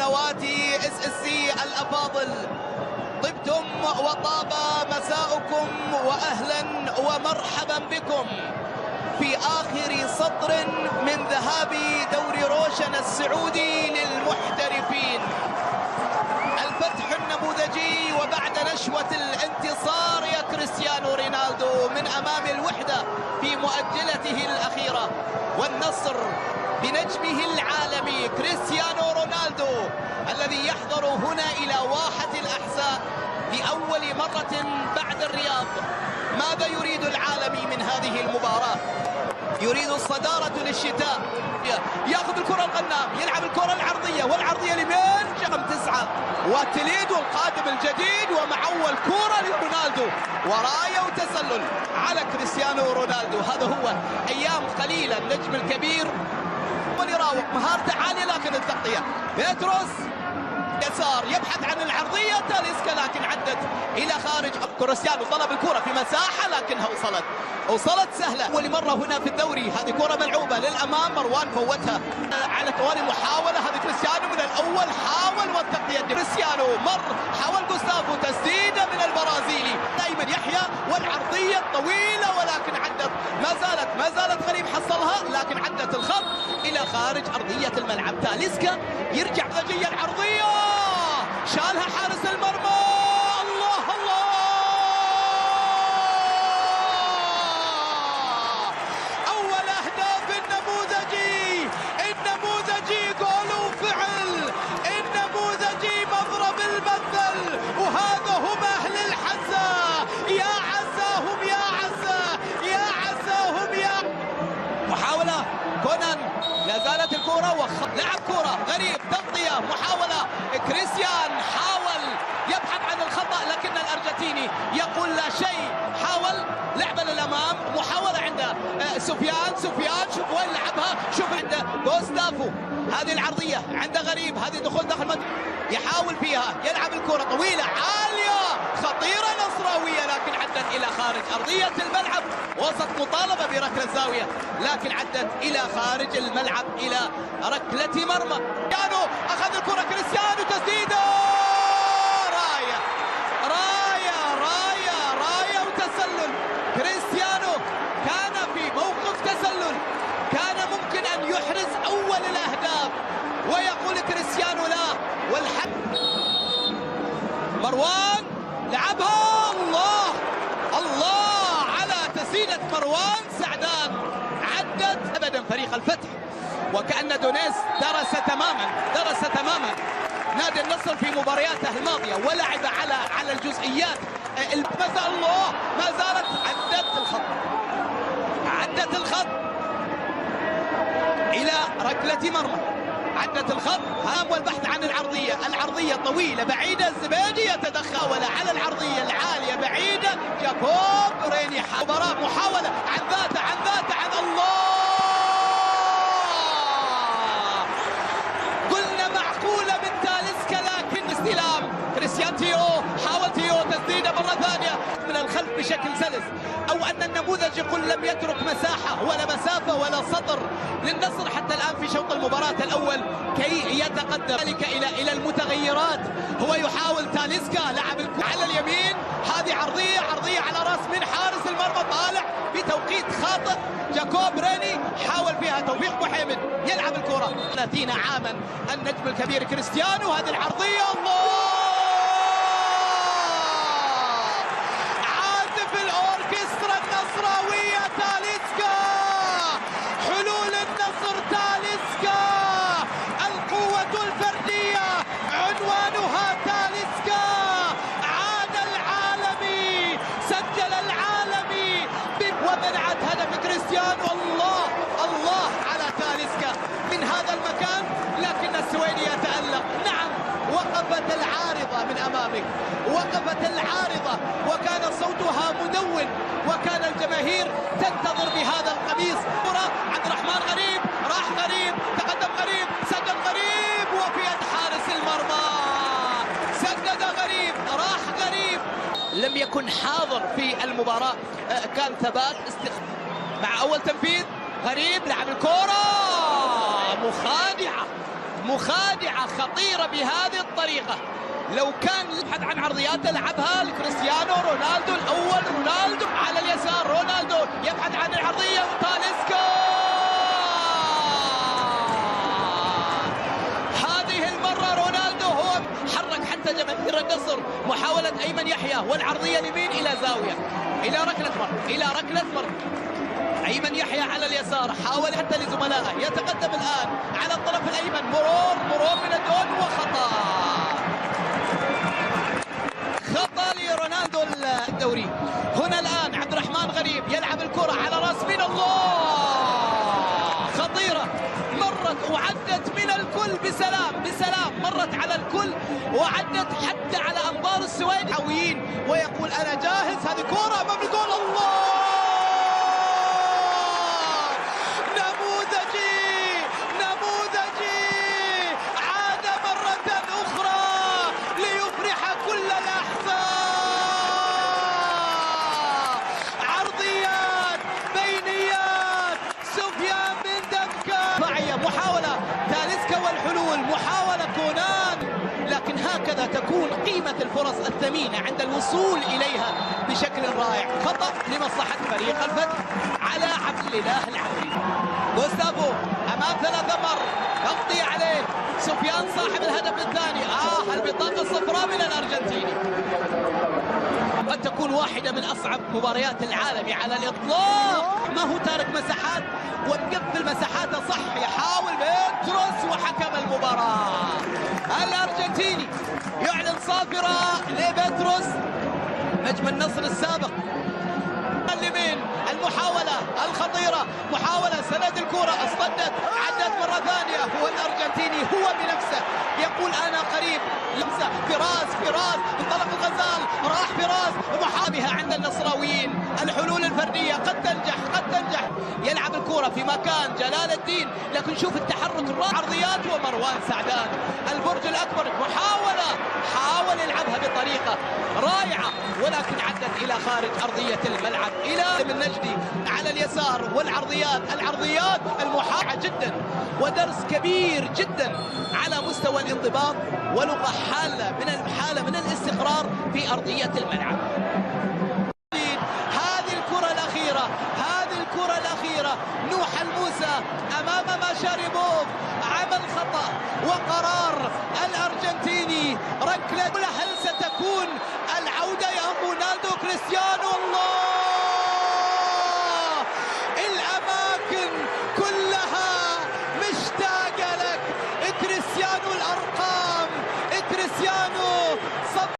واخواتي اس اس سي الافاضل، طبتم وطاب مساؤكم واهلا ومرحبا بكم في اخر سطر من ذهاب دوري روشن السعودي للمحترفين. الفتح النموذجي وبعد نشوة الانتصار يا كريستيانو رونالدو من امام الوحدة في مؤجلته الاخيرة، والنصر بنجمه العالمي كريستيانو رونالدو الذي يحضر هنا إلى واحة الأحزاء لأول مرة بعد الرياض. ماذا يريد العالمي من هذه المباراة؟ يريد الصدارة للشتاء، ياخذ الكرة الغنام، يلعب الكرة العرضية، والعرضية لمين؟ رقم 9 وتليدو القادم الجديد، ومع أول كرة لرونالدو وراية وتسلل على كريستيانو رونالدو. هذا هو أيام قليلة النجم الكبير يراوغ، مهارته عالية لكن التغطية بيتروس يسار يبحث عن العرضية تاليسكا لكن عدت إلى خارج. كريستيانو طلب الكرة في مساحة لكنها وصلت سهلة. أول مرة هنا في الدوري هذه كرة ملعوبة للأمام، مروان فوتها على طوال محاولة. هذه كريستيانو من الأول حاول والتغطية كريستيانو حاول جوستافو تسديدة من البرازيلي دائما يحيى والعرضية الطويلة ولكن عدت ما زالت غريب حصلها لكن عدت الخط إلى خارج أرضية الملعب. تاليسكا يرجع ضجية العرضية شالها حارس المرمى. الله الله، أول أهداف النموذجي جول وفعل، النموذجي مضرب المثل، وهذا هم أهل الحزة. يا عزاهم يا عزاهم محاولة كونان، لا زالت الكرة لعب كرة غريب تغطية محاولة كريستيان حاول يبحث عن الخطأ لكن الأرجنتيني يقول لا شيء. حاول لعبة للأمام، محاولة عند سفيان شوف وين لعبها، شوف عند جوستافو هذه العرضية عند غريب، هذه دخول داخل يحاول فيها يلعب الكرة طويلة عالية خطيرة نصراوية لكن عدت إلى خارج أرضية الملعب. وسط مطالبة بركلة الزاوية لكن عدت إلى خارج الملعب إلى ركلة مرمى. كريستيانو أخذ الكرة، كريستيانو تسديدة راية وتسلل. كريستيانو كان في موقف تسلل، كان ممكن أن يحرز أول الأهداف ويقول كريستيانو لا. والحق مروان لعبها، الله على تسديدة مروان سعدان عدت أبدا فريق الفتح. وكأن دونيس درس تماما نادي النصر في مبارياته الماضية ولعب على الجزئيات. ما زالت عدت الخط إلى ركلة مرمى، عدت الخط والبحث عن العرضية طويلة بعيدة. الزبيدي يتدخل على العرضية العالية بعيدة. جاكوب ريني محاولة عن ذاته عن الله، قلنا معقولة من تاليسكا لكن استلام كريستيان حاول تسديدة مرة ثانية من الخلف بشكل سلس. أو أن النموذج يقول لم يترك مساحة ولا مسافة ولا سطر للنصر حتى الآن في شوط المباراة الأول كي يتقدم ذلك إلى المتغيرات. هو يحاول تاليسكا لعب على اليمين، هذه عرضية على رأس من حارس المرمى طالع بتوقيت خاطئ. جاكوب ريني حاول فيها توفيق محمد يلعب الكرة. 30 عاما النجم الكبير كريستيانو، هذه العرضية الله، الأوركسترا النصراوية تاليسكا، حلول النصر تاليسكا، القوة الفردية عنوانها تاليسكا. عاد العالمي، سجل العالمي ومنعت هدف كريستيانو. الله على تاليسكا من هذا المكان لكن السويدي يتألق. نعم وقفت العارضة من أمامك، وقفت العارضة وكان صوتها مدون وكان الجماهير تنتظر بهذا القميص. كرة عبد الرحمن غريب، راح غريب، تقدم غريب، سجل غريب وفي يد حارس المرمى. سدد غريب، راح غريب، لم يكن حاضر في المباراة، كان ثبات مع أول تنفيذ. غريب لعب الكرة مخادعة مخادعة خطيرة بهذه الطريقة. لو كان يبحث عن عرضيات لعبها لكريستيانو رونالدو الأول، رونالدو على اليسار، رونالدو يبحث عن العرضية وتاليسكا. هذه المرة رونالدو هو حرك حتى جماهير النصر. محاولة أيمن يحيى والعرضية اليمين إلى زاوية، إلى ركلة مرمى، إلى ركلة مرمى. أيمن يحيى على اليسار حاول حتى لزملائه، يتقدم الآن على الطرف الأيمن، مرور من الدون وخطأ. خطأ لرونالدو الدوري. هنا الآن عبد الرحمن غريب يلعب الكرة على راس من الله، خطيرة، مرت وعدت من الكل بسلام، مرت على الكل وعدت حتى على أنظار السويد حاويين، ويقول أنا جاهز. هذه كرة أمام الجول، الله، نموذجي، عاد مرة أخرى ليفرح كل الأحزاب. عرضيات، بينيات، سفيان بن دمكة، معية، محاولة تاليسكا والحلول، محاولة كونان، لكن هكذا تكون قيمة الفرص الثمينة عند الوصول إليها بشكل رائع. خطأ لمصلحة فريق الفتح على عبد الإله العمري. غوستافو أمام 3 مر، تغطية عليه سفيان صاحب الهدف الثاني. البطاقة الصفراء من الأرجنتيني. قد تكون واحدة من أصعب مباريات العالم على الإطلاق. ما هو تارك مساحات ومقفل مساحاته، صح، يحاول بيتروس وحكم المباراة الأرجنتيني يعلن صافرة لبيتروس نجم النصر السابق. اليمين، المحاولة الخطيرة، محاولة سند الكرة، اصطدت، عدت مرة ثانية. هو الأرجنتيني هو بنفسه يقول أنا قريب، لمسة فراس، انطلق الغزال، راح فراس، محابها عند النصراويين. الحلول الفردية قد تنجح، يلعب الكرة في مكان جلال الدين، لكن شوف التحرك الرائع، عرضيات، ومروان سعدان البرج الأكبر، حاول يلعبها بطريقة رائعة ولكن عدت إلى خارج أرضية الملعب، إلى من نجدي على اليسار. والعرضيات المحاولة جدا، ودرس كبير جدا على مستوى الانضباط ولغة حالة من الاستقرار في أرضية الملعب. هذه الكرة الأخيرة نوح الموسى أمام ماشاريبوف، عمل خطأ وقرار الأرجنتيني ركلة. هل ستكون العودة يا رونالدو كريستيانو؟ الله، الأماكن كلها مشتاقة لك كريستيانو، الأرقام كريستيانو